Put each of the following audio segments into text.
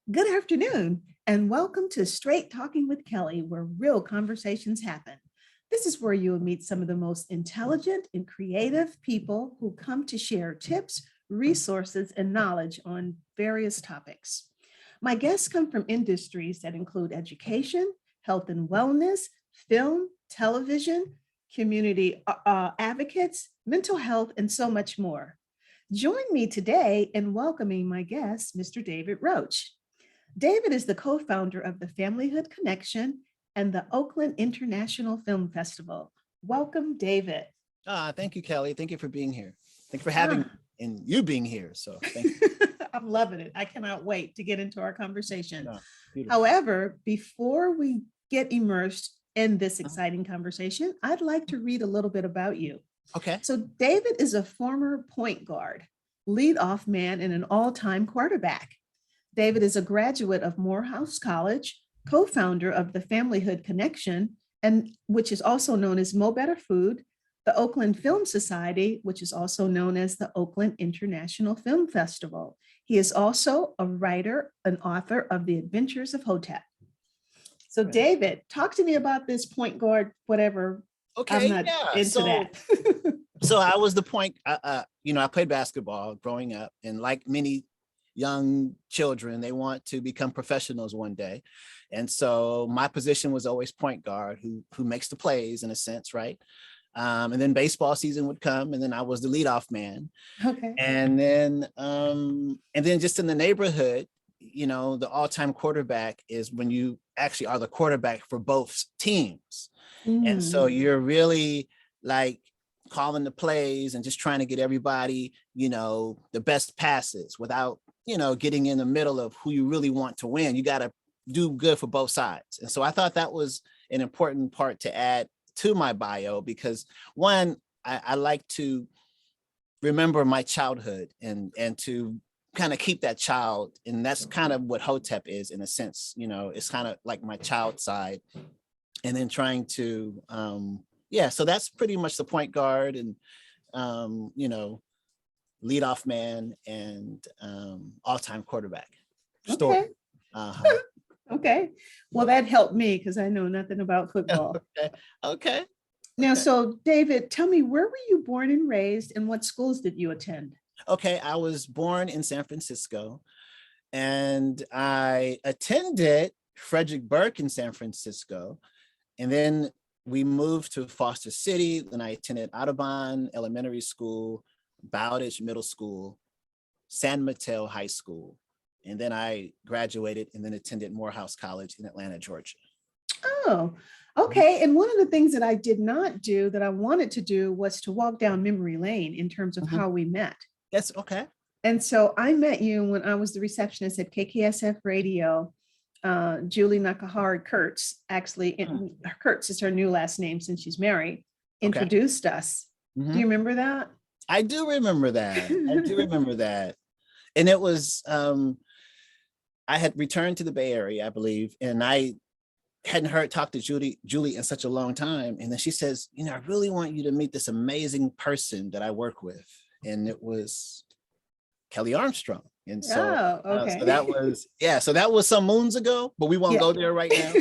Good afternoon, and welcome to Straight Talking with Kelly, where real conversations happen. This is where you will meet some of the most intelligent and creative people who come to share tips, resources, and knowledge on various topics. My guests come from industries that include education, health and wellness, film, television, community advocates, mental health, and so much more. Join me today in welcoming my guest, Mr. David Roach. David is the co-founder of the Familyhood Connection and the Oakland International Film Festival. Welcome, David. Thank you, Kelly. Thank you for being here. Thank you for having me and you being here. So thank you. I'm loving it. I cannot wait to get into our conversation. No, However, before we get immersed in this exciting conversation, I'd like to read a little bit about you. Okay. So David is a former point guard, leadoff man, and an all-time quarterback. David is a graduate of Morehouse College, co-founder of the Familyhood Connection, and which is also known as Mo Better Food, the Oakland Film Society, which is also known as the Oakland International Film Festival. He is also a writer and author of The Adventures of Hotep. So David, talk to me about this point guard, whatever. Okay, I'm not into that. So I was the point, I played basketball growing up, and like many young children, they want to become professionals one day. And so my position was always point guard, who makes the plays in a sense, right? And then baseball season would come, and then I was the leadoff man. Okay. And then just in the neighborhood, the all-time quarterback is when you actually are the quarterback for both teams. And so you're really like calling the plays and just trying to get everybody, the best passes without, getting in the middle of who you really want to win. You got to do good for both sides. And so I thought that was an important part to add to my bio, because one, I like to remember my childhood and to kind of keep that child. And that's kind of what Hotep is in a sense, it's kind of like my child side. And then trying to, so that's pretty much the point guard and, leadoff man and all-time quarterback story. Okay. Okay. Well, that helped me because I know nothing about football. Okay. Now, so David, tell me, where were you born and raised, and what schools did you attend? Okay, I was born in San Francisco, and I attended Frederick Burke in San Francisco, and then we moved to Foster City. Then I attended Audubon Elementary School, Bowditch Middle School, San Mateo High School, and then I graduated and then attended Morehouse College in Atlanta, Georgia. Oh, okay. And one of the things that I did not do that I wanted to do was to walk down memory lane in terms of how we met. Yes, okay. And so I met you when I was the receptionist at KKSF Radio. Julie Nakahara Kurtz, actually, Kurtz is her new last name since she's married, introduced us. Do you remember that? I do remember that. And it was, I had returned to the Bay Area, I believe, and I hadn't talked to Julie in such a long time. And then she says, I really want you to meet this amazing person that I work with. And it was Kelly Armstrong. And so, okay. So that was some moons ago, but we won't go there right now.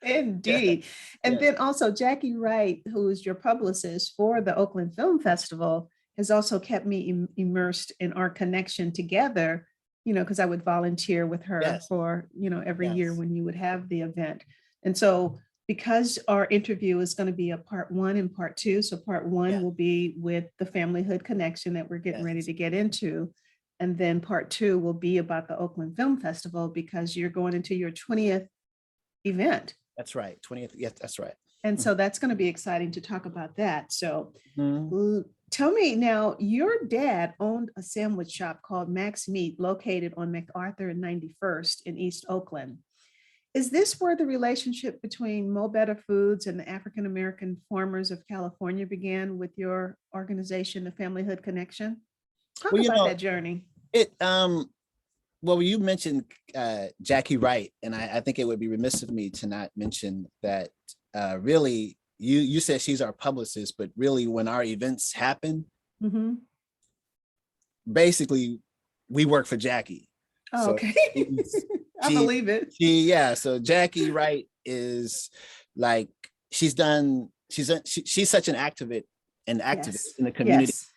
Indeed. And then also Jacky Wright, who is your publicist for the Oakland Film Festival, has also kept me immersed in our connection together, because I would volunteer with her for, every year when you would have the event. And so because our interview is going to be a part 1 and part 2, so part 1 will be with the Familyhood Connection that we're getting ready to get into. And then part 2 will be about the Oakland Film Festival, because you're going into your 20th event. That's right. 20th. Yes, that's right. And so that's going to be exciting to talk about that. So tell me now, your dad owned a sandwich shop called Max Meat located on MacArthur and 91st in East Oakland. Is this where the relationship between Mo Better Foods and the African-American farmers of California began with your organization, the Familyhood Connection? Talk about that journey. Well, you mentioned Jacky Wright, and I think it would be remiss of me to not mention that really, you said she's our publicist, but really when our events happen, basically we work for Jacky. Oh, So okay. she's- I she, believe it. yeah. So Jacky Wright is like, she's such an activist Yes. in the community, Yes.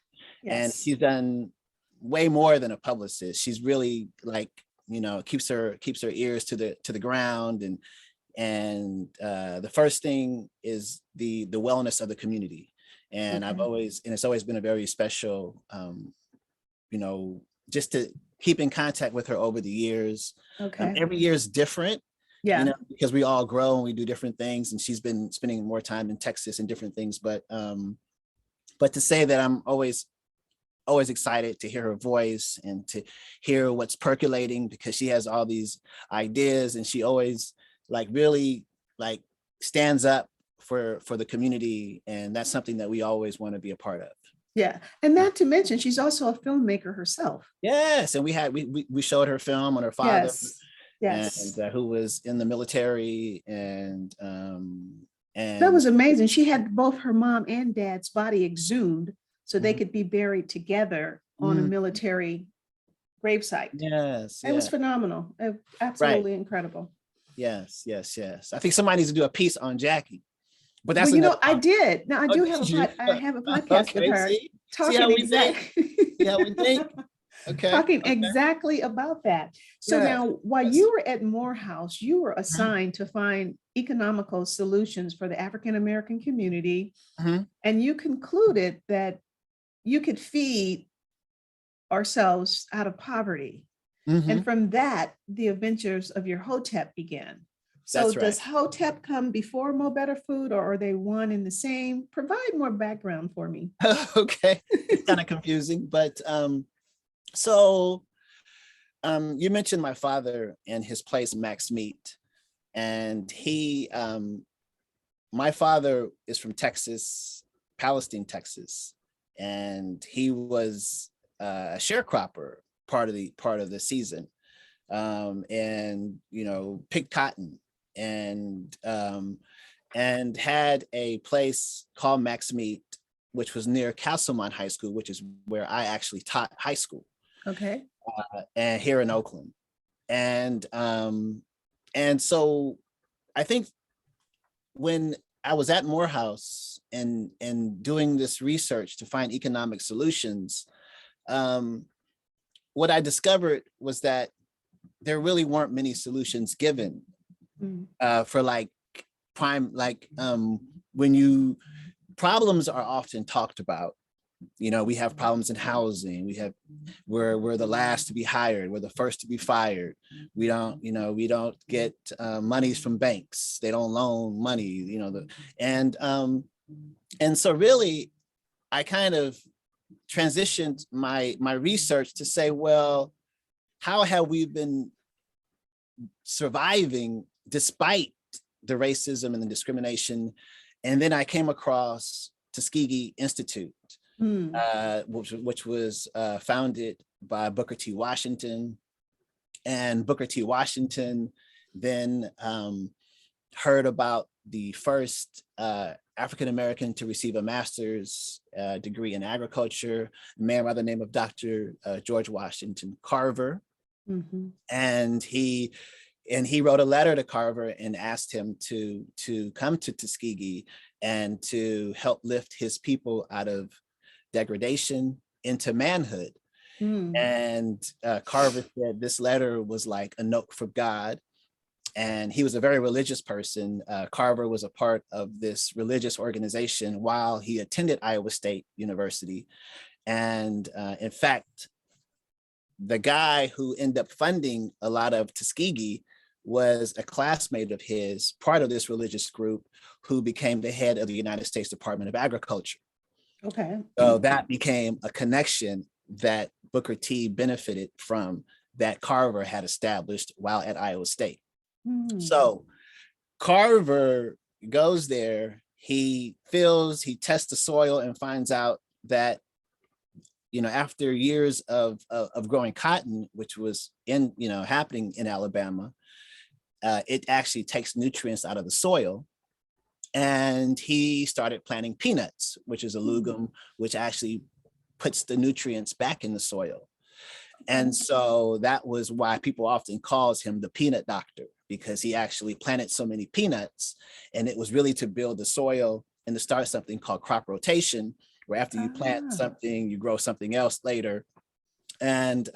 and Yes. she's done way more than a publicist. She's really like, keeps her ears to the ground, and the first thing is the wellness of the community. And Okay. it's always been a very special, just to keep in contact with her over the years. Okay. Every year is different, Yeah. because we all grow and we do different things, and she's been spending more time in Texas and different things. But to say that I'm always excited to hear her voice and to hear what's percolating, because she has all these ideas, and she always like really like stands up for the community, and that's something that we always want to be a part of. Yeah. And not to mention, she's also a filmmaker herself. Yes, and we showed her film on her father, Yes. and Yes. who was in the military, That and was amazing. She had both her mom and dad's body exhumed so they could be buried together on a mm, military gravesite. yes, It was yeah, phenomenal. right, Absolutely incredible. yes. I think somebody needs to do a piece on Jackie, but Well, that's another I did. Now I Oh, do have did you? I have a podcast with Okay, her see how talking we think? exactly See how we think? Okay, talking okay, exactly about that. So yeah, now while yes. you were at Morehouse, you were Mhm, assigned to find economical solutions for the African American community, mhm, and you concluded that you could feed ourselves out of poverty. And mhm. from that, the adventures of your Hotep began. So That's right. does Hotep come before Mo Better Food, or are they one and the same? Provide more background for me. Okay, it's kind of confusing, but so you mentioned my father and his place, Max Meat, and my father is from Texas, Palestine, Texas, and he was a sharecropper part of the season, and picked cotton, and had a place called Max Meat, which was near Castlemont High School, which is where I actually taught high school, Okay. and here in Oakland, and so I think when I was at Morehouse and doing this research to find economic solutions, um, what I discovered was that there really weren't many solutions given, Mm. for like when you problems are often talked about. We have problems in housing. We're the last to be hired. We're the first to be fired. We don't get monies from banks. They don't loan money, and so really I kind of transitioned my research to say, well, how have we been surviving despite the racism and the discrimination? And then I came across Tuskegee Institute, Mm. which was founded by Booker T. Washington. And Booker T. Washington then heard about the first African-American to receive a master's degree in agriculture, a man by the name of Dr. George Washington Carver. Mm-hmm. And he wrote a letter to Carver and asked him to come to Tuskegee and to help lift his people out of degradation into manhood. Mm. And Carver said this letter was like a note from God. And he was a very religious person. Carver was a part of this religious organization while he attended Iowa State University. And in fact, the guy who ended up funding a lot of Tuskegee was a classmate of his, part of this religious group, who became the head of the United States Department of Agriculture. Okay. So that became a connection that Booker T benefited from, that Carver had established while at Iowa State. Mm. So Carver goes there, he tests the soil and finds out that, after years of growing cotton, which was happening in Alabama, it actually takes nutrients out of the soil. And he started planting peanuts, which is a legume, which actually puts the nutrients back in the soil. And so that was why people often calls him the peanut doctor, because he actually planted so many peanuts. And it was really to build the soil and to start something called crop rotation, where after you plant Ah, something, you grow something else later. And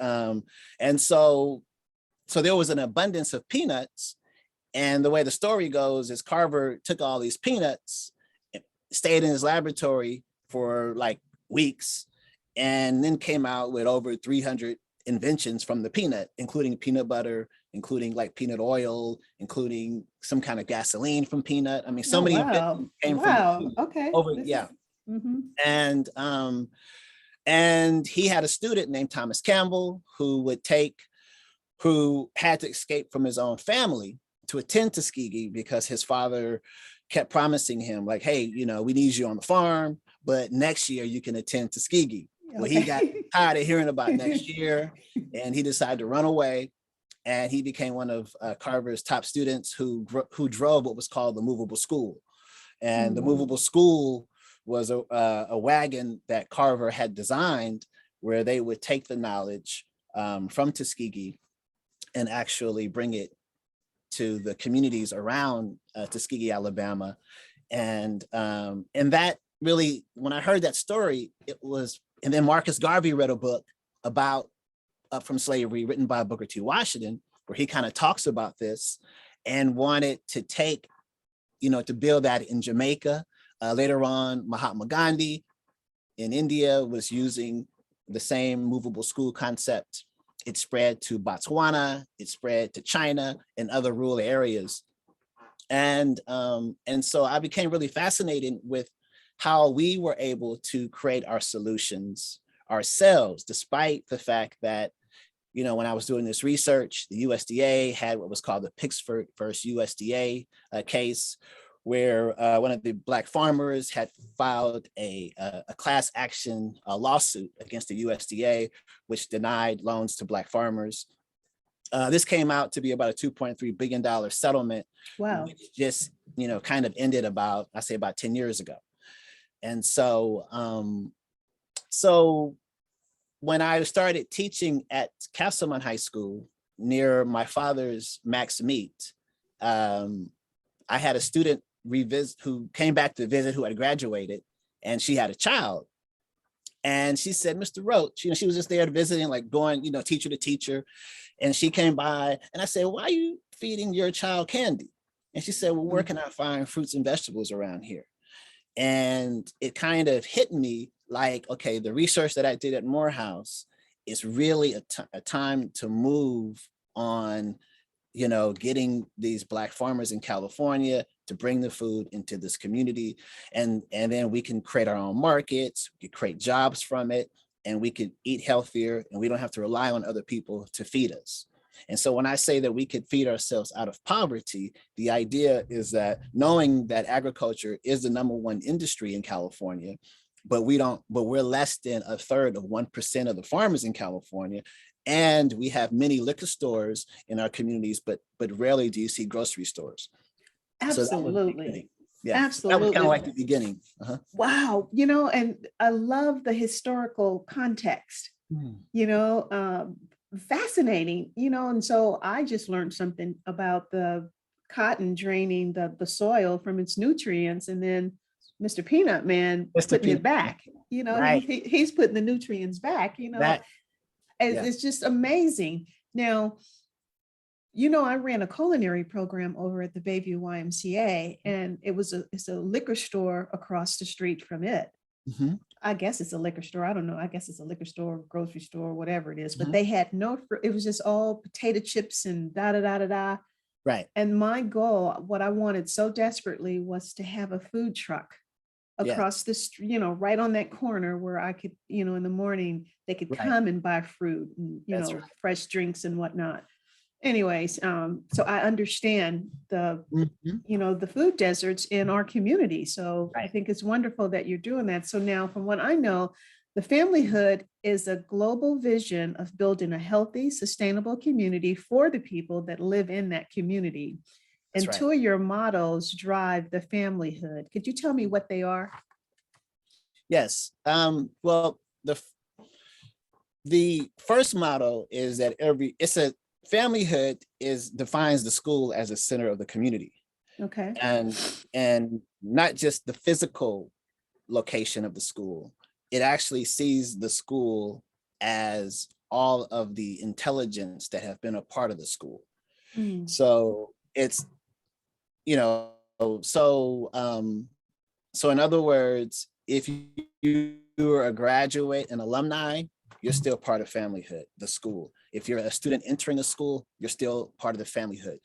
so there was an abundance of peanuts. And the way the story goes is Carver took all these peanuts, stayed in his laboratory for like weeks, and then came out with over 300 inventions from the peanut, including peanut butter, including like peanut oil, including some kind of gasoline from peanut. I mean, so oh, many wow. inventions came from the Wow. peanut Okay. over, This yeah. is, mhm. And he had a student named Thomas Campbell who had to escape from his own family to attend Tuskegee because his father kept promising him like, hey, you know, we need you on the farm, but next year you can attend Tuskegee. Well, he got Okay. tired of hearing about next year, and he decided to run away. And he became one of Carver's top students who drove what was called the movable school. And the Mm. movable school was a wagon that Carver had designed, where they would take the knowledge from Tuskegee and actually bring it to the communities around Tuskegee, Alabama. And that really, when I heard that story, it was, and then Marcus Garvey read a book about Up From Slavery, written by Booker T. Washington, where he kind of talks about this and wanted to take, you know, to build that in Jamaica. Later on, Mahatma Gandhi in India was using the same movable school concept. It spread to Botswana, it spread to China and other rural areas. And so I became really fascinated with how we were able to create our solutions ourselves, despite the fact that, you know, when I was doing this research, the USDA had what was called the Pittsburgh versus USDA case, where one of the Black farmers had filed a class action lawsuit against the USDA, which denied loans to Black farmers. This came out to be about a $2.3 billion settlement, Wow. which just, you know, kind of ended about, I say about 10 years ago. And so, when I started teaching at Castleman High School near my father's Max Meat, I had a student who came back to visit, who had graduated, and she had a child. And she said, Mr. Roach, you know, she was just there visiting, like going, you know, teacher to teacher. And she came by and I said, why are you feeding your child candy? And she said, well, where can I find fruits and vegetables around here? And it kind of hit me like, okay, the research that I did at Morehouse is really a time to move on, you know, getting these Black farmers in California to bring the food into this community. And then we can create our own markets, we could create jobs from it, and we could eat healthier, and we don't have to rely on other people to feed us. And so when I say that we could feed ourselves out of poverty, the idea is that knowing that agriculture is the #1 industry in California, but we're less than a third of 1% of the farmers in California. And we have many liquor stores in our communities, but rarely do you see grocery stores. So that was the Absolutely. beginning. Yeah, so that was kind of Absolutely. like the beginning. Uh-huh. Wow. You know, and I love the historical context, you know, fascinating, you know, and so I just learned something about the cotton draining the soil from its nutrients, and then Mr. Peanut Man Mr. putting it Peanut. back, you know, Right. he's putting the nutrients back, you know, That, it's, yeah. it's just amazing. Now, you know, I ran a culinary program over at the Bayview YMCA, and it's a liquor store across the street from it. Mhm, I guess it's a liquor store. I don't know. I guess it's a liquor store, grocery store, whatever it is. But mhm. they had no, it was just all potato chips and da da da da da. Right. And my goal, what I wanted so desperately, was to have a food truck Yeah. across the street, you know, right on that corner where I could, you know, in the morning they could Right. come and buy fruit and, you That's know, right. fresh drinks and whatnot. Anyways, so I understand the, Mhm. you know, the food deserts in our community. So I Right. think it's wonderful that you're doing that. So now, from what I know, the Familyhood is a global vision of building a healthy, sustainable community for the people that live in that community. That's And right. two of your models drive the Familyhood. Could you tell me what they are? Yes. Well, the first motto is that familyhood defines the school as a center of the community. Okay. And not just the physical location of the school. It actually sees the school as all of the intelligence that have been a part of the school. Mm. So it's, so in other words, if you are a graduate and alumni, you're still part of familyhood, the school. If you're a student entering the school, you're still part of the familyhood.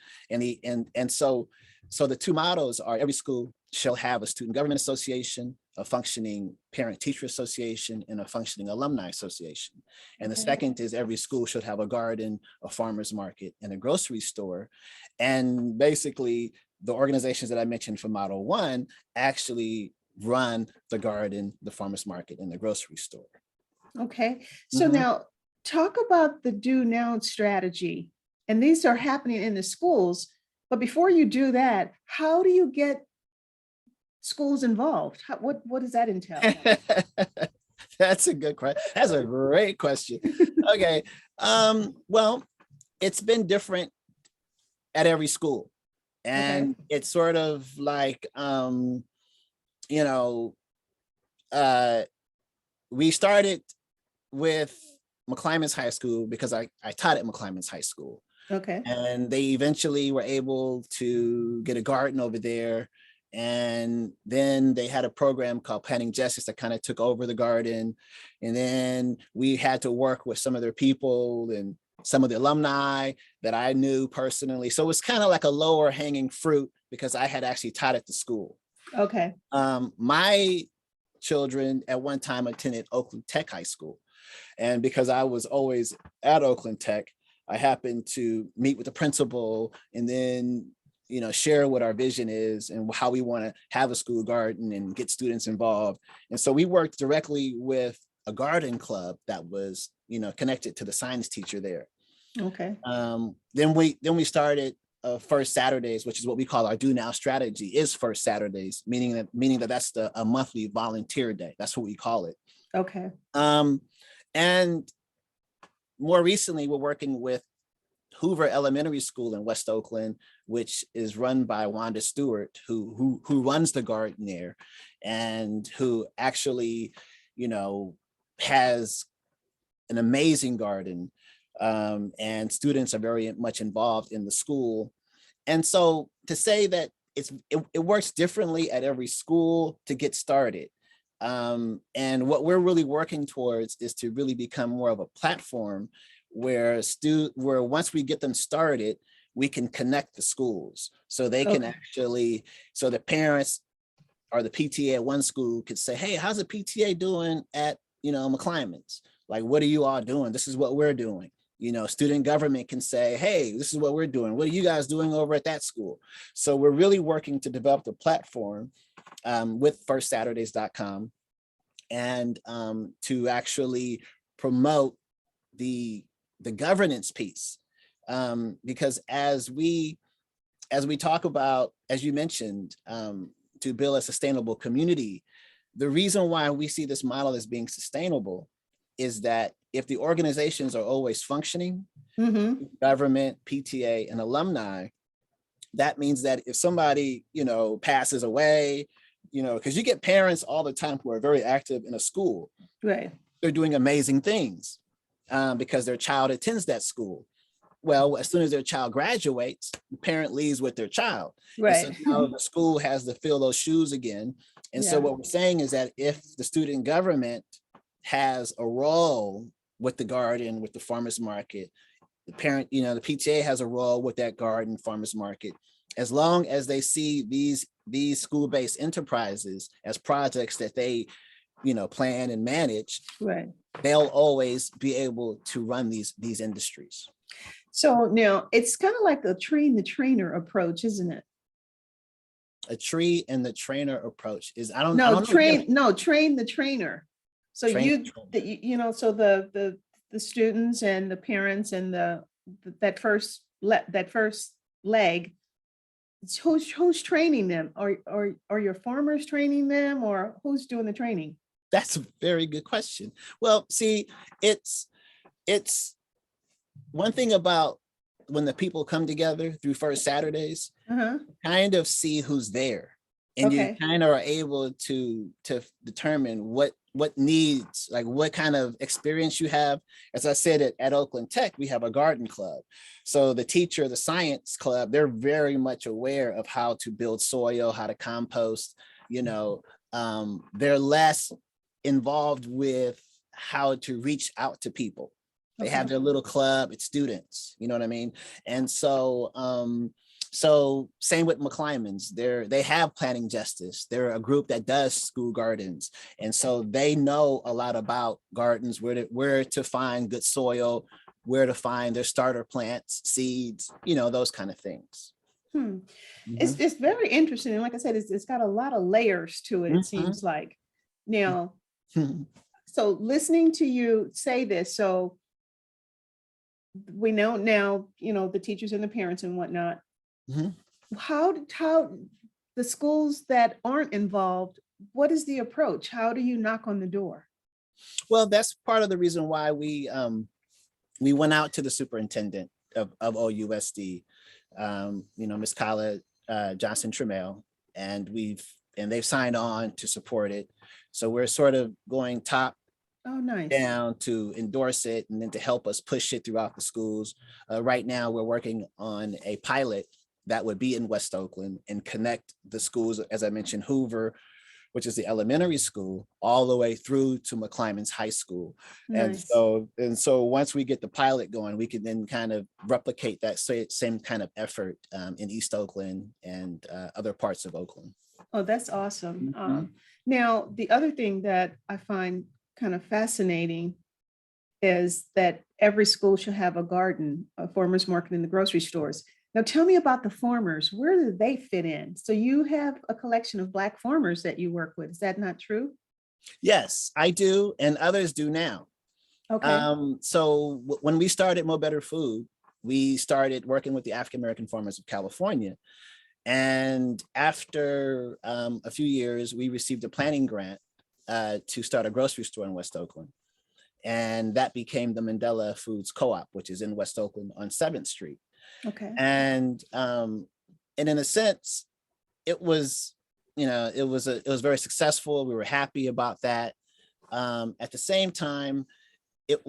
So the two mottos are: every school shall have a student government association, a functioning parent-teacher association, and a functioning alumni association. And the second is every school should have a garden, a farmer's market, and a grocery store. And basically, the organizations that I mentioned for Motto 1 actually run the garden, the farmer's market, and the grocery store. Okay, so now talk about the do now strategy. And these are happening in the schools. But before you do that, how do you get schools involved? What does that entail? That's a good question. That's a great question. Okay. Well, it's been different at every school. And it's sort of like, we started with McClymonds High School because I taught at McClymonds High School. Okay. And they eventually were able to get a garden over there. And then they had a program called Planting Justice that kind of took over the garden. And then we had to work with some of their people and some of the alumni that I knew personally. So it was kind of like a lower hanging fruit because I had actually taught at the school. Okay. My children at one time attended Oakland Tech High School. And because I was always at Oakland Tech, I happened to meet with the principal and then, share what our vision is and how we want to have a school garden and get students involved. And so we worked directly with a garden club that was, connected to the science teacher there. Okay. Then we started First Saturdays, which is what we call our Do Now strategy, is First Saturdays, meaning that that's a monthly volunteer day. That's what we call it. Okay. And more recently, we're working with Hoover Elementary School in West Oakland, which is run by Wanda Stewart, who runs the garden there, and who actually, has an amazing garden, and students are very much involved in the school. And so to say that it works differently at every school to get started. And what we're really working towards is to really become more of a platform where once we get them started, we can connect the schools so they can actually, so the parents or the PTA at one school could say, hey, how's the PTA doing at, McClymonds? Like, what are you all doing? This is what we're doing. Student government can say, hey, this is what we're doing. What are you guys doing over at that school? So we're really working to develop the platform with firstsaturdays.com and to actually promote the governance piece. Because as we talk about, as you mentioned, to build a sustainable community, the reason why we see this model as being sustainable is that if the organizations are always functioning, government, PTA, and alumni, that means that if somebody, passes away, because you get parents all the time who are very active in a school. Right. They're doing amazing things because their child attends that school. Well, as soon as their child graduates, the parent leaves with their child. Right. And so now the school has to fill those shoes again. And so what we're saying is that if the student government has a role with the garden, with the farmer's market, the parent, the PTA has a role with that garden, farmer's market, as long as they see these school-based enterprises as projects that they, plan and manage, right, they'll always be able to run these industries. So now it's kind of like a train the trainer approach, isn't it? A tree and the trainer approach is, I don't train the trainer. So so the students and the parents and that first leg, who's training them? Are your farmers training them, or who's doing the training? That's a very good question. Well, see, it's it's one thing about when the people come together through First Saturdays, kind of see who's there, and you Okay. kind of are able to determine what needs, like what kind of experience you have. As I said, at Oakland Tech, we have a garden club. So the teacher, the science club, they're very much aware of how to build soil, how to compost, you know, they're less involved with how to reach out to people. They have their little club, it's students, you know what I mean? And so, so same with McClymonds, they have planting justice. They're a group that does school gardens. And so they know a lot about gardens, where to find good soil, where to find their starter plants, seeds, you know, those kind of things. It's very interesting. And like I said, it's got a lot of layers to it, it seems like. Now, so listening to you say this, so we know now, you know, the teachers and the parents and whatnot, how the schools that aren't involved, what is the approach? How do you knock on the door? Well, that's part of the reason why we went out to the superintendent of OUSD, you know, Ms. Kyla Johnson Trammell, and they've signed on to support it. So we're sort of going top down to endorse it, and then to help us push it throughout the schools. Right now, we're working on a pilot that would be in West Oakland and connect the schools, as I mentioned, Hoover, which is the elementary school, all the way through to McClymonds High School. And so once we get the pilot going, we can then kind of replicate that same kind of effort in East Oakland and other parts of Oakland. Oh, that's awesome. Now, the other thing that I find kind of fascinating is that every school should have a garden, a farmer's market in the grocery stores. Now, tell me about the farmers. Where do they fit in? So you have a collection of Black farmers that you work with. Is that not true? Yes, I do, and others do now. Okay. So when we started Mo Better Food, we started working with the African-American farmers of California. And after a few years, we received a planning grant to start a grocery store in West Oakland. And that became the Mandela Foods Co-op, which is in West Oakland on 7th Street. Okay. And in a sense, it was, you know, it was very successful. We were happy about that. At the same time, it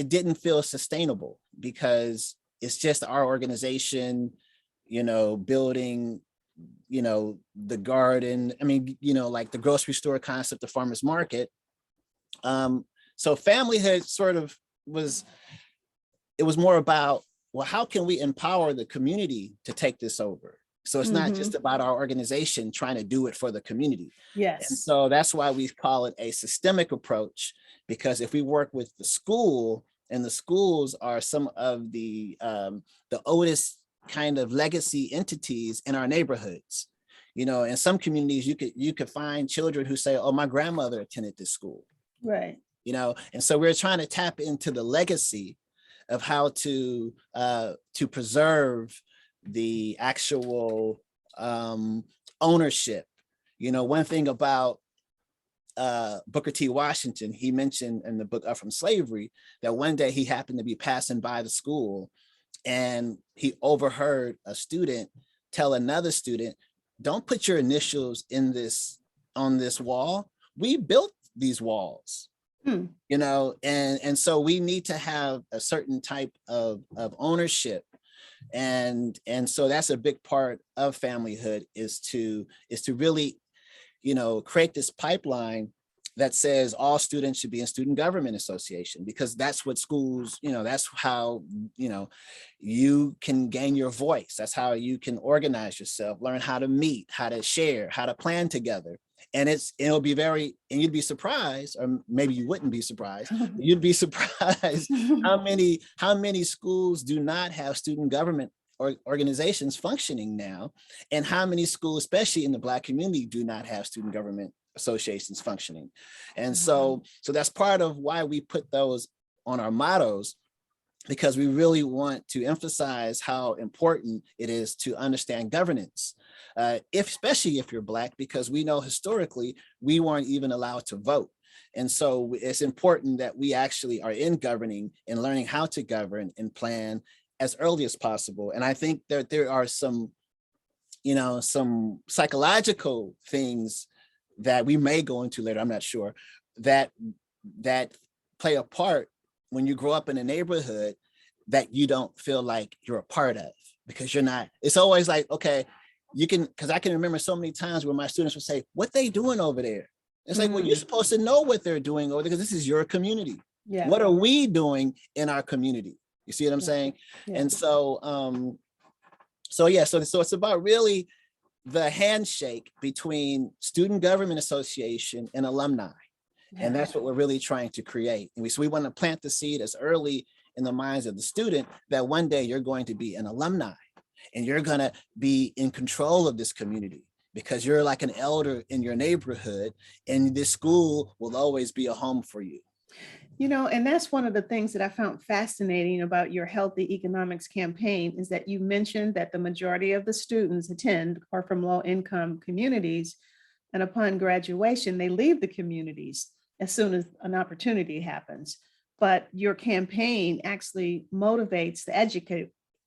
didn't feel sustainable, because it's just our organization, you know, building, you know, the garden. I mean, you know, like the grocery store concept, the farmer's market. So Familyhood sort of it was more about, well, how can we empower the community to take this over? So it's not just about our organization trying to do it for the community. Yes. And so that's why we call it a systemic approach, because if we work with the school, and the schools are some of the oldest kind of legacy entities in our neighborhoods. You know, in some communities, you could find children who say, oh, my grandmother attended this school. Right. You know, and so we're trying to tap into the legacy of how to preserve the actual ownership. You know, one thing about Booker T. Washington, he mentioned in the book Up From Slavery, that one day he happened to be passing by the school, and he overheard a student tell another student, don't put your initials on this wall. We built these walls. You know, and so we need to have a certain type of ownership. And so that's a big part of Familyhood, is to really, you know, create this pipeline that says all students should be in student government association, because that's what schools, you know, that's how, you know, you can gain your voice. That's how you can organize yourself, learn how to meet, how to share, how to plan together. And it'll be you'd be surprised, or maybe you wouldn't be surprised, you'd be surprised how many schools do not have student government organizations functioning now, and how many schools, especially in the Black community, do not have student government associations functioning. And so that's part of why we put those on our mottos, because we really want to emphasize how important it is to understand governance, especially if you're Black, because we know historically we weren't even allowed to vote. And so it's important that we actually are in governing and learning how to govern and plan as early as possible. And I think that there are some, some psychological things that we may go into later, I'm not sure, that play a part when you grow up in a neighborhood that you don't feel like you're a part of, because you're not. It's always like, okay, you can, because I can remember so many times where my students would say, what they doing over there? It's like, well, you're supposed to know what they're doing over there because this is your community. Yeah. What are we doing in our community? You see what I'm saying? Yeah. And so, so it's about really the handshake between Student Government Association and alumni. Yeah. And that's what we're really trying to create. And so we want to plant the seed as early in the minds of the student that one day you're going to be an alumni and you're going to be in control of this community because you're like an elder in your neighborhood, and this school will always be a home for you. And that's one of the things that I found fascinating about your Healthy Economics campaign is that you mentioned that the majority of the students attend are from low-income communities, and upon graduation, they leave the communities as soon as an opportunity happens. But your campaign actually motivates the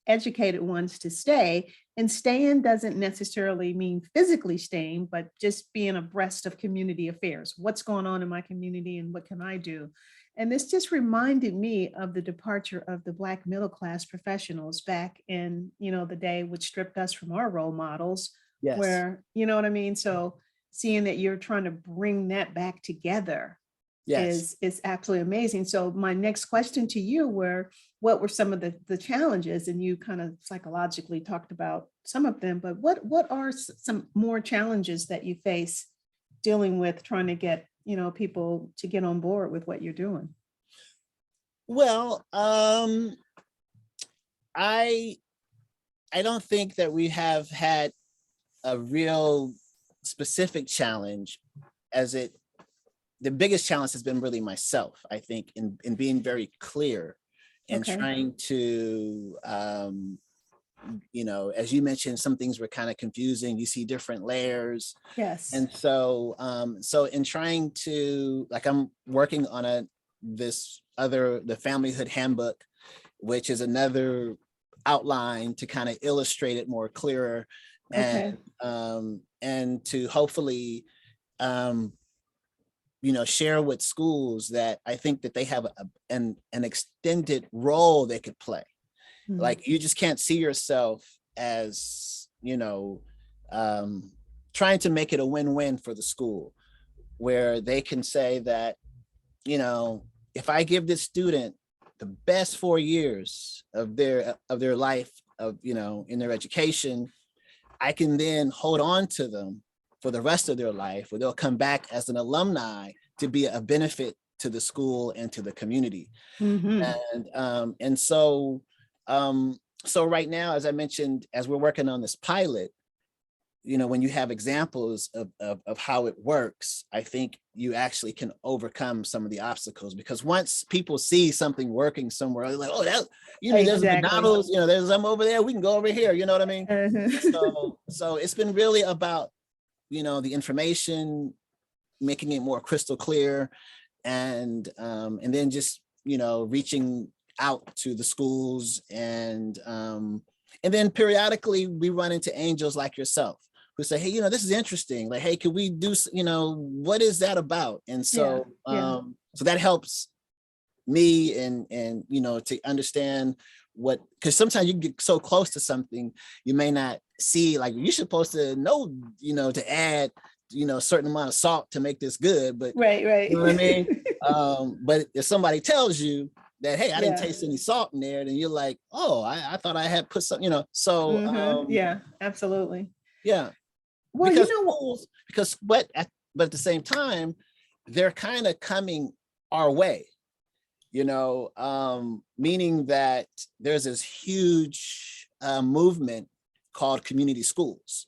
educated ones to stay, and staying doesn't necessarily mean physically staying, but just being abreast of community affairs. What's going on in my community and what can I do? And this just reminded me of the departure of the Black middle class professionals back in, the day, which stripped us from our role models. Yes. Where, you know what I mean? So seeing that you're trying to bring that back together. Yes. is absolutely amazing. So my next question to you what were some of the challenges? And you kind of psychologically talked about some of them, but what are some more challenges that you face dealing with trying to get, people to get on board with what you're doing? Well, I don't think that we have had a real specific challenge the biggest challenge has been really myself, I think, in being very clear and trying to, as you mentioned, some things were kind of confusing. You see different layers. Yes. And so, in trying to, I'm working on the Familyhood Handbook, which is another outline to kind of illustrate it more clearer and to hopefully, share with schools that I think that they have an extended role they could play. Mm-hmm. Like you just can't see yourself as, trying to make it a win-win for the school, where they can say that, if I give this student the best 4 years of their life in their education, I can then hold on to them for the rest of their life, where they'll come back as an alumni to be a benefit to the school and to the community. Mm-hmm. And so right now, as I mentioned, as we're working on this pilot, when you have examples of how it works, I think you actually can overcome some of the obstacles, because once people see something working somewhere, they're like, oh, that, there's a McDonald's, there's some over there, we can go over here, you know what I mean? So it's been really about, the information, making it more crystal clear, and then just, reaching out to the schools, and then periodically we run into angels like yourself who say, hey, this is interesting. Like, hey, could we do, what is that about? And so, so that helps me and to understand because sometimes you can get so close to something, you may not see, like, you're supposed to know, to add, a certain amount of salt to make this good, but right. You know what I mean? But if somebody tells you that, hey, I didn't taste any salt in there, then you're like, oh, I thought I had put some, so. Yeah, absolutely. Yeah. Well, because but at the same time, they're kind of coming our way, meaning that there's this huge movement called community schools.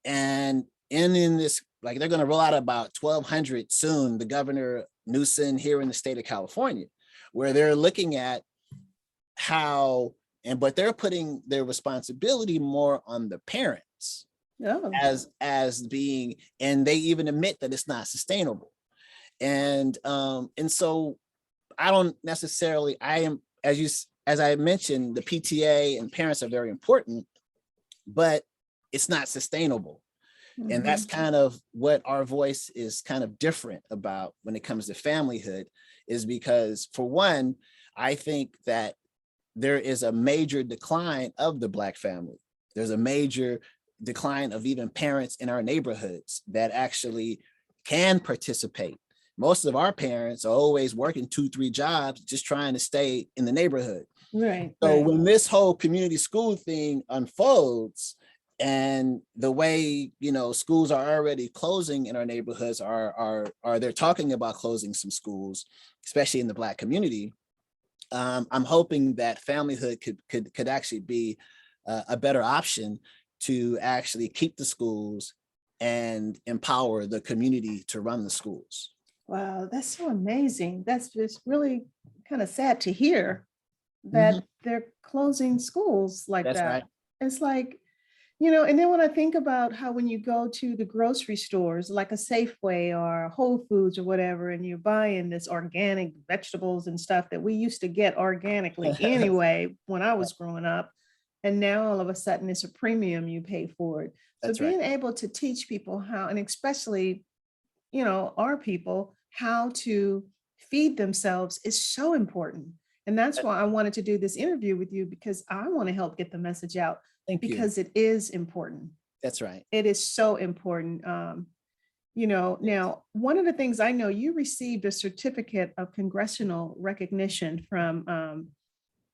And in this, like, they're going to roll out about 1,200 soon, the Governor Newsom here in the state of California, where they're looking at but they're putting their responsibility more on the parents. Oh. as being, and they even admit that it's not sustainable. And so I don't necessarily, as I mentioned, the PTA and parents are very important, but it's not sustainable. And that's kind of what our voice is kind of different about when it comes to familyhood, is because, for one, I think that there is a major decline of the Black family. There's a major decline of even parents in our neighborhoods that actually can participate. Most of our parents are always working 2-3 jobs, just trying to stay in the neighborhood. Right. So when this whole community school thing unfolds, and the way, schools are already closing in our neighborhoods, are they're talking about closing some schools, especially in the Black community. I'm hoping that familyhood could actually be a better option to actually keep the schools and empower the community to run the schools. Wow, that's so amazing. That's just really kind of sad to hear that they're closing schools like That's that. right. It's like, and then when I think about how when you go to the grocery stores, like a Safeway or Whole Foods or whatever, and you're buying this organic vegetables and stuff that we used to get organically anyway when I was growing up, and now all of a sudden it's a premium you pay for it. So That's being right. able to teach people how, and especially, our people, how to feed themselves is so important. And that's why I wanted to do this interview with you, because I want to help get the message out. Thank you. Because it is important. That's right. It is so important. Now, one of the things I know, you received a certificate of congressional recognition from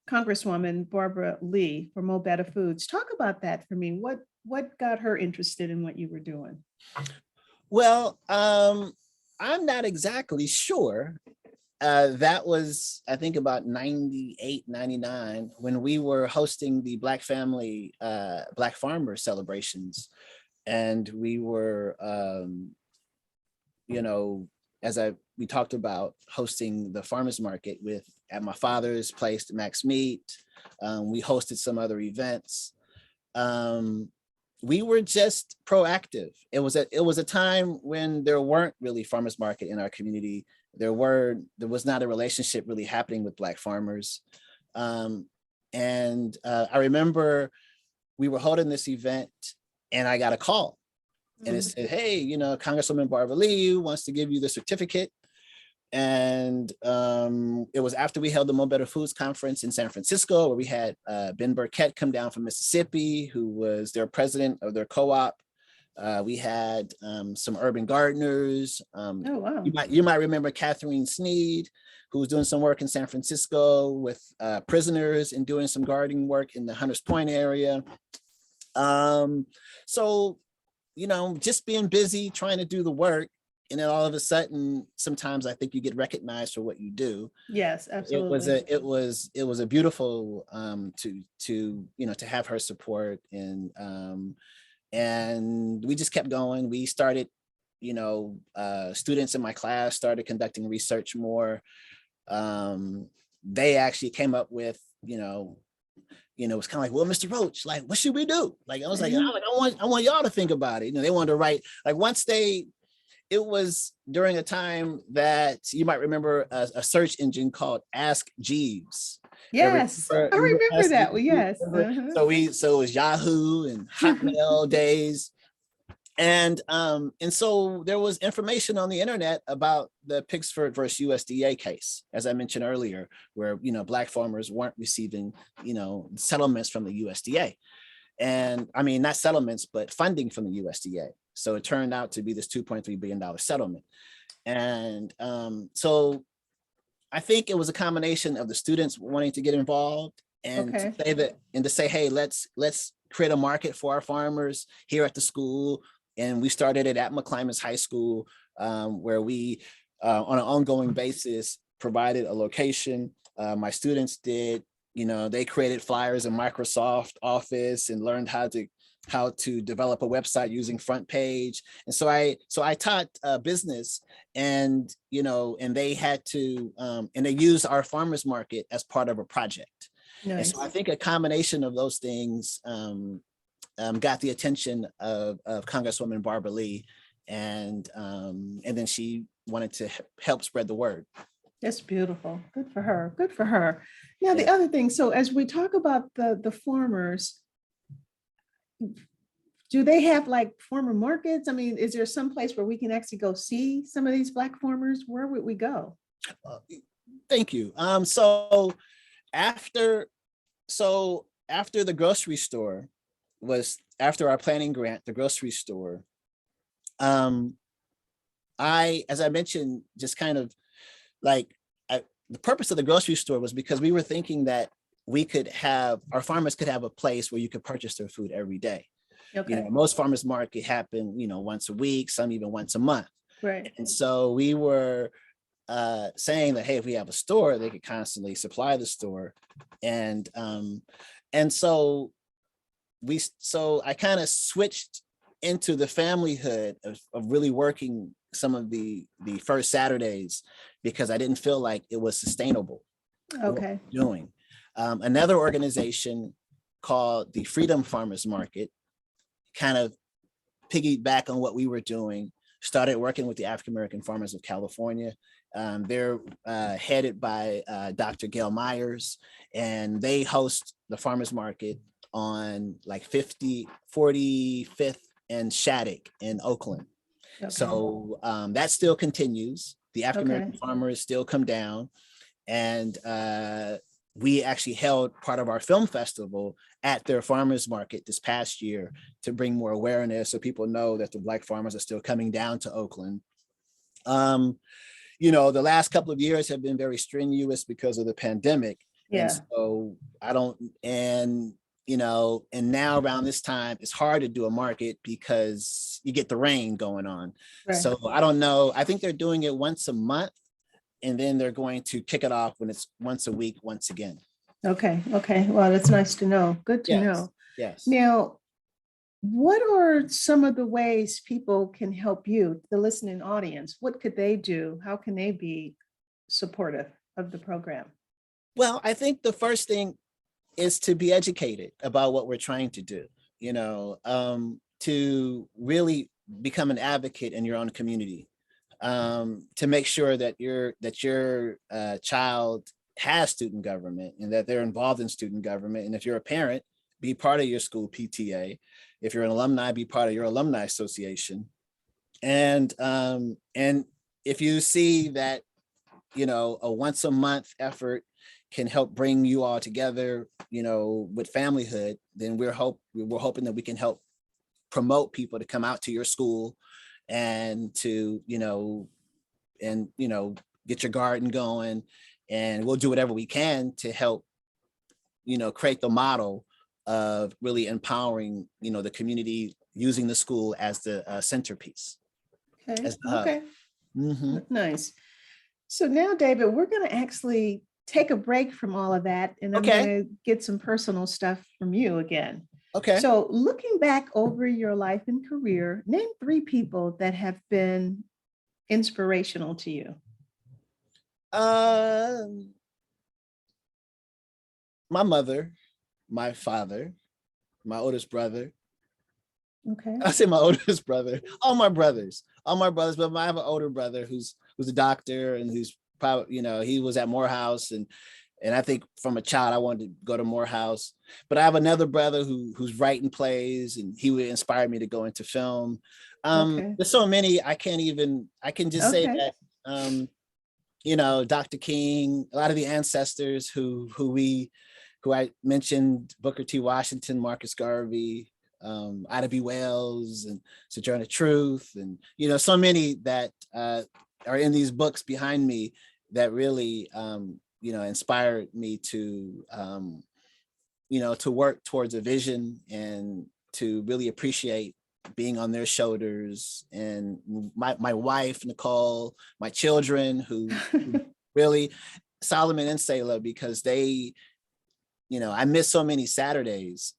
Congresswoman Barbara Lee for Mo Better Foods. Talk about that for me. What got her interested in what you were doing? Well, I'm not exactly sure. That was, I think, about 98, 99, when we were hosting the Black family, Black farmer celebrations. And we were, we talked about hosting the farmers market at my father's place, Max Meat. We hosted some other events. We were just proactive. It was a time when there weren't really farmers market in our community. There was not a relationship really happening with Black farmers. I remember we were holding this event and I got a call and it said, hey, Congresswoman Barbara Lee wants to give you the certificate. And it was after we held the Mo Better Foods conference in San Francisco, where we had Ben Burkett come down from Mississippi, who was their president of their co-op. We had some urban gardeners. Oh, wow. You might remember Catherine Sneed, who was doing some work in San Francisco with prisoners and doing some gardening work in the Hunters Point area. So, just being busy trying to do the work. And then all of a sudden, sometimes I think you get recognized for what you do. Yes, absolutely. It was a beautiful to have her support, and we just kept going. We started, students in my class started conducting research more. They actually came up with, it's kind of like, well, Mr. Roach, like, what should we do? Like, I was like, I want y'all to think about it. They wanted to write, like, it was during a time that you might remember a search engine called Ask Jeeves. Yes, I remember that. Well, yes. So it was Yahoo and Hotmail days. And so there was information on the internet about the Pixford versus USDA case, as I mentioned earlier, where, Black farmers weren't receiving, settlements from the USDA. And I mean, not settlements, but funding from the USDA. So it turned out to be this $2.3 billion settlement. And so I think it was a combination of the students wanting to get involved and to say, hey, let's create a market for our farmers here at the school. And we started it at McClymonds High School, where we, on an ongoing basis, provided a location. My students did, they created flyers in Microsoft Office and learned how to develop a website using Front Page. And so I taught business, and they had to, and they used our farmers market as part of a project. Nice. And so I think a combination of those things got the attention of Congresswoman Barbara Lee, and then she wanted to help spread the word. That's beautiful. Good for her. Good for her. Now, the Yeah. other thing, so as we talk about the farmers, do they have like farmer markets? I mean, is there some place where we can actually go see some of these Black farmers? Where would we go? Thank you. So after the grocery store was, after our planning grant, the grocery store, as I mentioned, just kind of like, the purpose of the grocery store was because we were thinking that our farmers could have a place where you could purchase their food every day. Okay. Most farmers market happen, once a week, some even once a month. Right. And so we were saying that, hey, if we have a store, they could constantly supply the store. And so I kind of switched into the familyhood of really working some of the first Saturdays, because I didn't feel like it was sustainable. Okay. Doing another organization called the Freedom Farmers Market kind of piggyback on what we were doing, started working with the African American farmers of California. They're headed by Dr. Gail Myers, and they host the farmers market on like 45th and Shattuck in Oakland. Okay. So that still continues. The African American Okay. farmers still come down, and we actually held part of our film festival at their farmers market this past year to bring more awareness, so people know that the Black farmers are still coming down to Oakland. The last couple of years have been very strenuous because of the pandemic. Yeah. And so and now around this time, it's hard to do a market because you get the rain going on. Right. So I don't know. I think they're doing it once a month, and then they're going to kick it off when it's once a week, once again. Okay. Okay. Well, that's nice to know. Good to know. Yes. Now, what are some of the ways people can help you, the listening audience? What could they do? How can they be supportive of the program? Well, I think the first thing is to be educated about what we're trying to do, to really become an advocate in your own community, to make sure that your child has student government and that they're involved in student government. And if you're a parent, be part of your school PTA. If you're an alumni, be part of your alumni association. And if you see that, a once a month effort can help bring you all together, with Familyhood, then we're hoping that we can help promote people to come out to your school and to, get your garden going. And we'll do whatever we can to help, create the model of really empowering, the community, using the school as the centerpiece. Okay. As the hub. Okay. Mm-hmm. Nice. So now, David, we're going to actually take a break from all of that, and I'm Okay. going to get some personal stuff from you again. Okay. So looking back over your life and career, name 3 people that have been inspirational to you. My mother, my father, my oldest brother. Okay. I say my oldest brother, all my brothers, but I have an older brother who's a doctor, and who's probably, he was at Morehouse, and I think from a child I wanted to go to Morehouse. But I have another brother who's writing plays, and he would inspire me to go into film. Okay. There's so many, I can just say Okay. that Dr. King, a lot of the ancestors who I mentioned, Booker T. Washington, Marcus Garvey, Ida B. Wells, and Sojourner Truth, and so many that are in these books behind me that really inspired me to to work towards a vision and to really appreciate being on their shoulders. And my wife, Nicole, my children who really, Solomon and Selah, because they, I miss so many Saturdays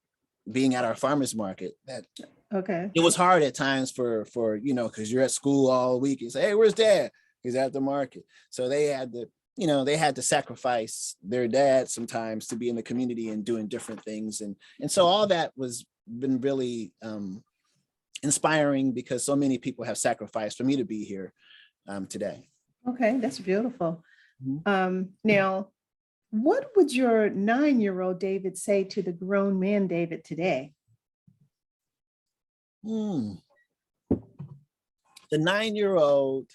being at our farmers market that Okay. it was hard at times for because you're at school all week and say, hey, where's Dad? He's at the market. So they had to sacrifice their dad sometimes to be in the community and doing different things. And so all that was been really inspiring, because so many people have sacrificed for me to be here. today. Okay, that's beautiful. Mhm. Now, what would your 9-year-old David say to the grown man David today? The 9-year-old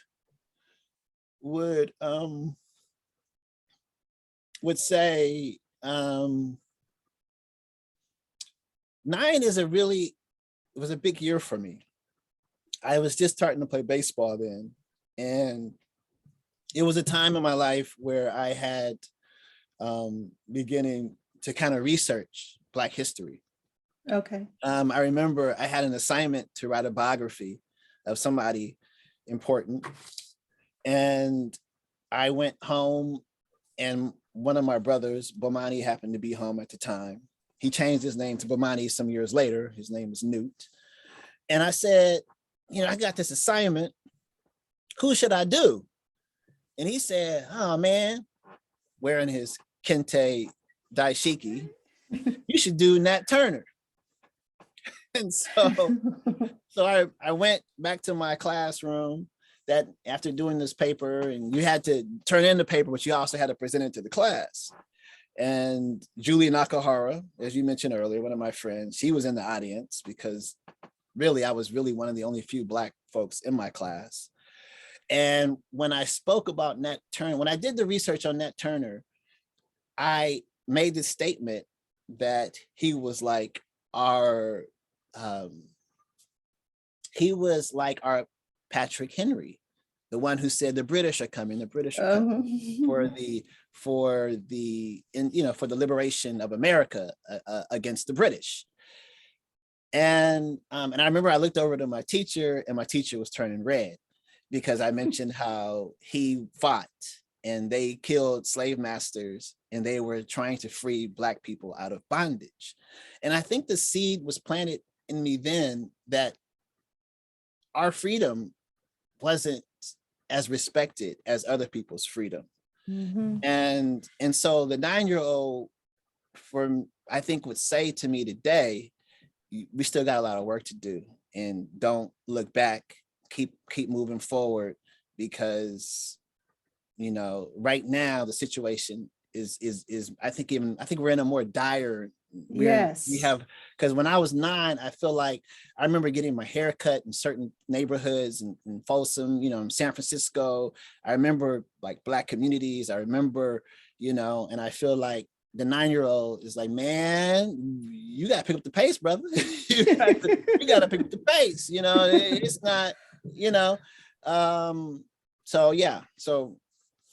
would say, 9 it was a big year for me. I was just starting to play baseball then, and it was a time in my life where I had beginning to kind of research Black history. Okay. I remember I had an assignment to write a biography of somebody important, and I went home, and one of my brothers, Bomani, happened to be home at the time. He changed his name to Bomani some years later. His name is Newt. And I said, I got this assignment. Who should I do? And he said, oh man, wearing his Kente Daishiki, you should do Nat Turner. And so I went back to my classroom that after doing this paper, and you had to turn in the paper, but you also had to present it to the class. And Julie Nakahara, as you mentioned earlier, one of my friends, she was in the audience because really, I was really one of the only few Black folks in my class. And when I spoke about Nat Turner, when I did the research on Nat Turner, I made this statement that he was like our Patrick Henry, the one who said the British are coming, the British are coming for the liberation of America against the British. And I remember I looked over to my teacher, and my teacher was turning red because I mentioned how he fought and they killed slave masters and they were trying to free Black people out of bondage. And I think the seed was planted in me then that our freedom wasn't as respected as other people's freedom. And so the 9-year-old, I think, would say to me today, we still got a lot of work to do, and don't look back, keep moving forward, because right now the situation is I think we're in a more dire. Yes. We have, because when I was 9, I feel like I remember getting my hair cut in certain neighborhoods in Folsom, in San Francisco. I remember like Black communities. I remember, and I feel like the 9-year-old is like, man, you got to pick up the pace, brother. you got to pick up the pace. It's not, so yeah. So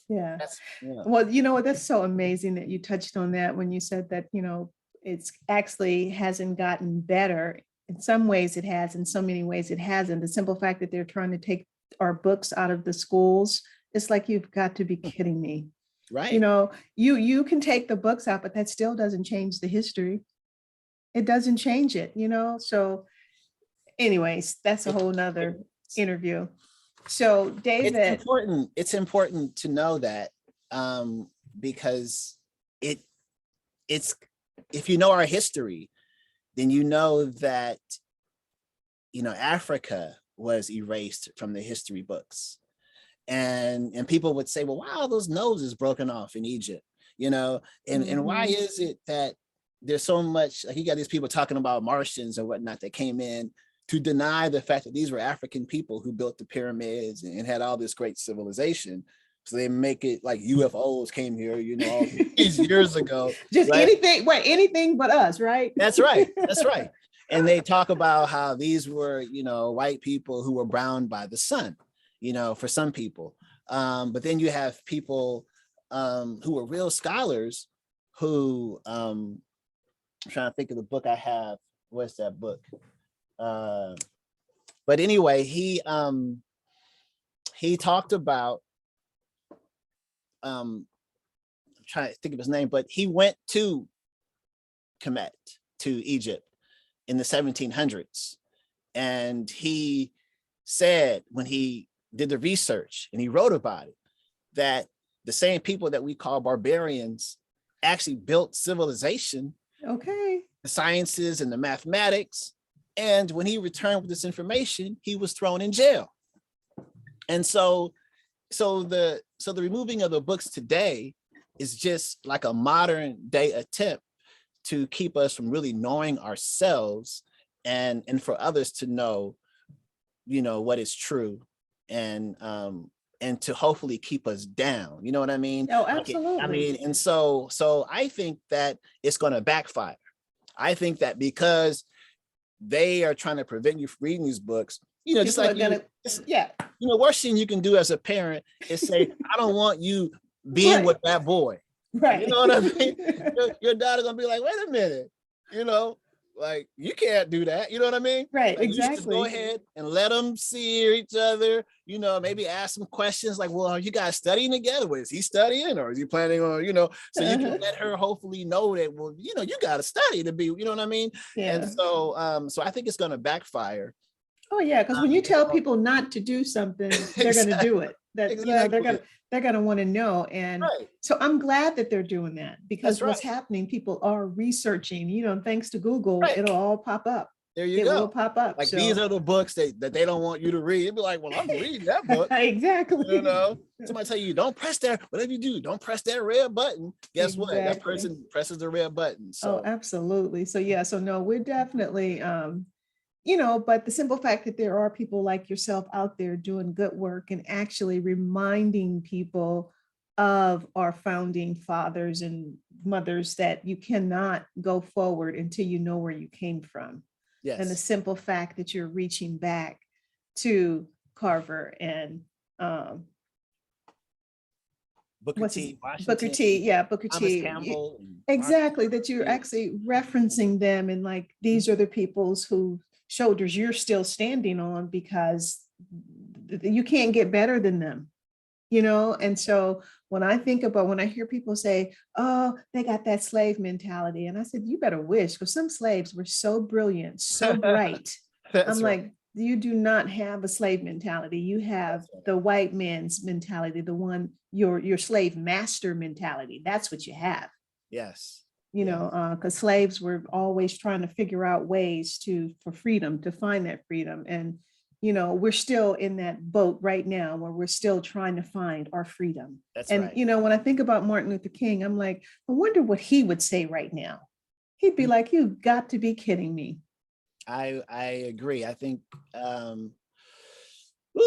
yeah. Well, that's so amazing that you touched on that when you said that, it's actually hasn't gotten better. In some ways it has, in so many ways it hasn't. The simple fact that they're trying to take our books out of the schools, it's like, you've got to be kidding me. Right. You can take the books out, but that still doesn't change the history. It doesn't change it, So anyways, that's a whole nother interview. So David, it's important to know that, because it's if you know our history, then you know that Africa was erased from the history books, and people would say, well, why are those noses broken off in Egypt? And why is it that there's so much, like, you got these people talking about Martians and whatnot that came in to deny the fact that these were African people who built the pyramids and had all this great civilization. So they make it like UFOs came here, all these years ago. Just right? anything but us, right? That's right. That's right. And they talk about how these were, white people who were browned by the sun, for some people. But then you have people who were real scholars who, I'm trying to think of the book I have. What's that book? But anyway, he talked about, I'm trying to think of his name, but he went to Kemet, to Egypt in the 1700s. And he said, when he did the research and he wrote about it, that the same people that we call barbarians actually built civilization, the sciences and the mathematics. And when he returned with this information, he was thrown in jail. And so so the removing of the books today is just like a modern day attempt to keep us from really knowing ourselves, and for others to know, what is true, and to hopefully keep us down. You know what I mean? Oh, Like absolutely. and so I think that it's going to backfire. I think that because they are trying to prevent you from reading these books, just People like are gonna, yeah, worst thing you can do as a parent is say, I don't want you being right, with that boy. You right. know what I mean? Your daughter's gonna be like, wait a minute, like you can't do that. You know what I mean? Right, Like you should just go exactly. ahead and let them see each other. Maybe ask some questions like, well, are you guys studying together? Is he studying or is he planning on, so you can Uh-huh. let her hopefully know that, well, you got to study to be, you know what I mean? And Yeah. so I think it's going to backfire. Oh yeah, because when you tell people not to do something, they're going to do it. That Exactly. they're going to want to know. And Right. so I'm glad that they're doing that, because That's what's right. happening, people are researching. Thanks to Google, Right. it'll all pop up. There you It will go. pop up. Like these So are the books that they don't want you to read. You'd be like, well, I'm reading that book. exactly, Somebody tell you, don't press that. Whatever you do, don't press that red button. Guess what? That exactly. person presses the red button. Oh, So absolutely. So yeah, so no, we're definitely but the simple fact that there are people like yourself out there doing good work and actually reminding people of our founding fathers and mothers, that you cannot go forward until you know where you came from. And the yes, simple fact that you're reaching back to Carver and Booker what's his T. Booker Washington, T. Yeah, Booker Thomas T. Campbell, and Martin Exactly, Luther that you're King. actually referencing them, and like these are the people's whose shoulders you're still standing on, because you can't get better than them. And so when I hear people say, oh, they got that slave mentality, and I said, you better wish, because some slaves were so brilliant, so bright. I'm That's right. like, you do not have a slave mentality. You have That's right. the white man's mentality, the one, your slave master mentality. That's what you have. Yes. Yes. Because slaves were always trying to figure out ways for freedom, to find that freedom. And we're still in that boat right now, where we're still trying to find our freedom. That's And right. when I think about Martin Luther King, I'm like, I wonder what he would say right now. He'd be like, you've got to be kidding me. I agree. I think,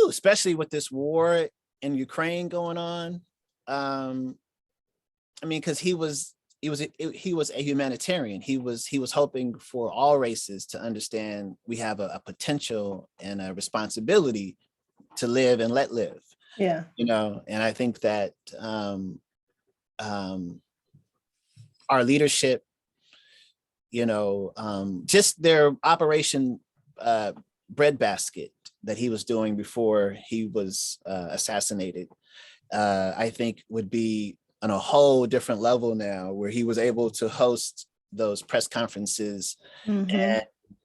especially with this war in Ukraine going on. I mean, because he was a humanitarian. He was hoping for all races to understand we have a potential and a responsibility to live and let live. Yeah. And I think that our leadership, just their Operation Breadbasket that he was doing before he was assassinated, I think would be on a whole different level now, where he was able to host those press conferences Mm-hmm.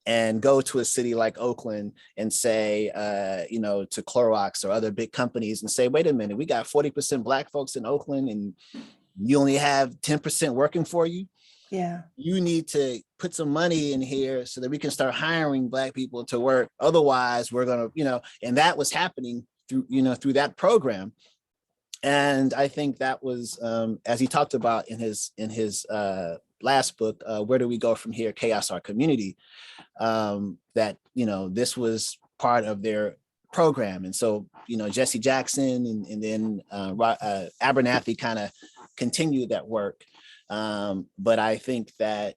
and go to a city like Oakland and say, to Clorox or other big companies and say, wait a minute, we got 40% Black folks in Oakland and you only have 10% working for you. Yeah. You need to put some money in here so that we can start hiring Black people to work. Otherwise, we're going to, and that was happening through that program. And I think that was, as he talked about in his last book, Where Do We Go From Here? Chaos Our Community, that, this was part of their program. And so, Jesse Jackson and then Abernathy kind of continued that work. But I think that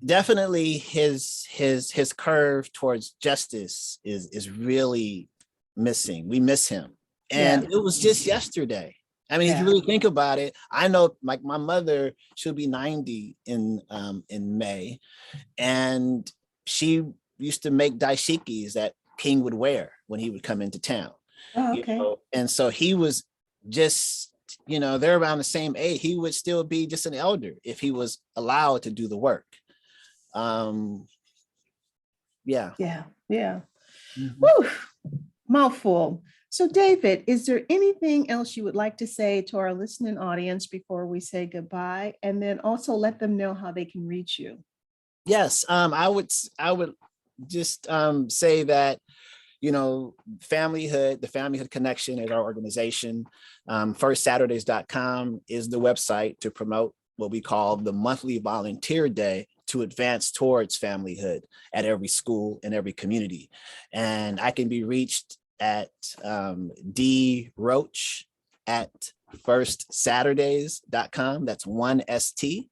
definitely his curve towards justice is really missing. We miss him. And Yeah. it was just yesterday. I mean, if you Yeah. really think about it, I know, like, my mother, she'll be 90 in May, and she used to make dashikis that King would wear when he would come into town. Oh, okay. And so he was just, they're around the same age. He would still be just an elder if he was allowed to do the work. Yeah. Yeah. Yeah. Mhm. Whew. Mouthful. So, David, is there anything else you would like to say to our listening audience before we say goodbye? And then also let them know how they can reach you. Yes. I would just say that, Familyhood, the Familyhood Connection is our organization. Firstsaturdays.com is the website to promote what we call the monthly volunteer day to advance towards familyhood at every school and every community. And I can be reached at droach@firstsaturdays.com. That's 1ST,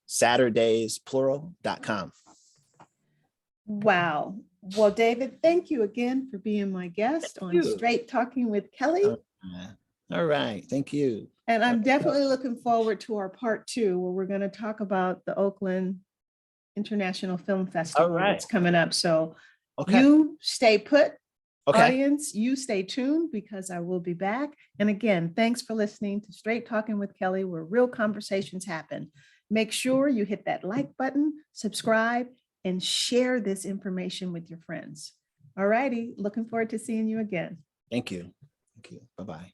Saturdays plural.com. Wow. Well, David, thank you again for being my guest on Straight Talking with Kelly. All right. Thank you. And I'm definitely looking forward to our part 2, where we're going to talk about the Oakland International Film Festival that's coming up. So you stay put, audience, you stay tuned, because I will be back. And again, thanks for listening to Straight Talking with Kelly, where real conversations happen. Make sure you hit that like button, subscribe, and share this information with your friends. All righty. Looking forward to seeing you again. Thank you. Thank you. Bye-bye.